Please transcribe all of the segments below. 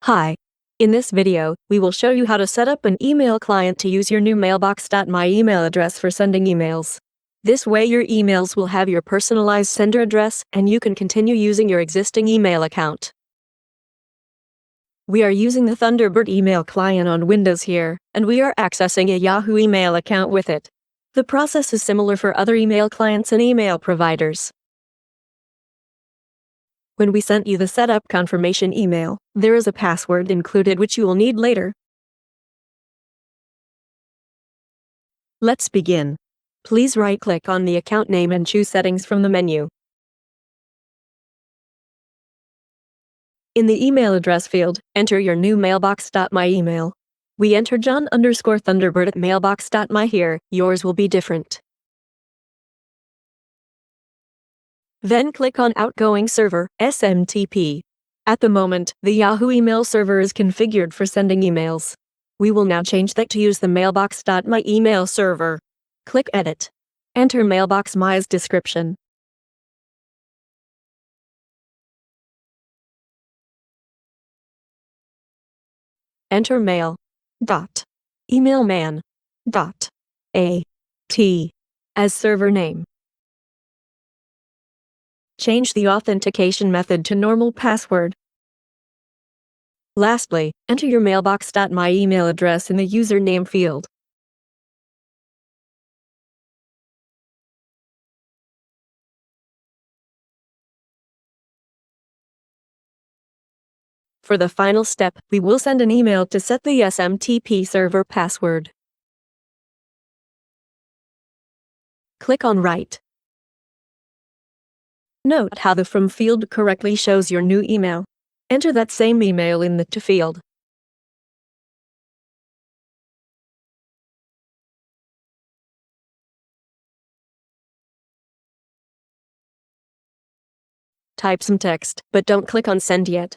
Hi. In this video, we will show you how to set up an email client to use your new mailbox.my email address for sending emails. This way your emails will have your personalized sender address and you can continue using your existing email account. We are using the Thunderbird email client on Windows here, and we are accessing a Yahoo email account with it. The process is similar for other email clients and email providers. When we sent you the setup confirmation email, there is a password included which you will need later. Let's begin. Please right-click on the account name and choose Settings from the menu. In the email address field, enter your new mailbox.my email. We entered John_Thunderbird at mailbox.my here, yours will be different. Then click on Outgoing Server, SMTP. At the moment, the Yahoo email server is configured for sending emails. We will now change that to use the mailbox.my email server. Click Edit. Enter mailbox.my's description. Enter mail.emailman.at as server name. Change the authentication method to normal password. Lastly, enter your mailbox.my email address in the username field. For the final step, we will send an email to set the SMTP server password. Click on Write. Note how the From field correctly shows your new email. Enter that same email in the To field. Type some text, but don't click on Send yet.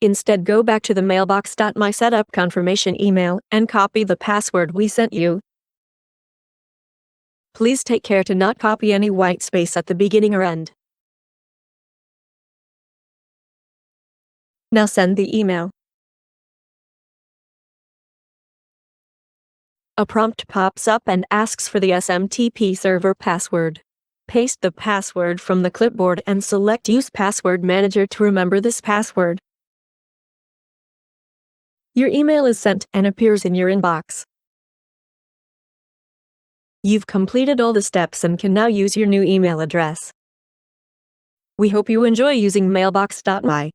Instead, go back to the mailbox.my setup confirmation email and copy the password we sent you. Please take care to not copy any white space at the beginning or end. Now send the email. A prompt pops up and asks for the SMTP server password. Paste the password from the clipboard and select Use Password Manager to remember this password. Your email is sent and appears in your inbox. You've completed all the steps and can now use your new email address. We hope you enjoy using mailbox.my.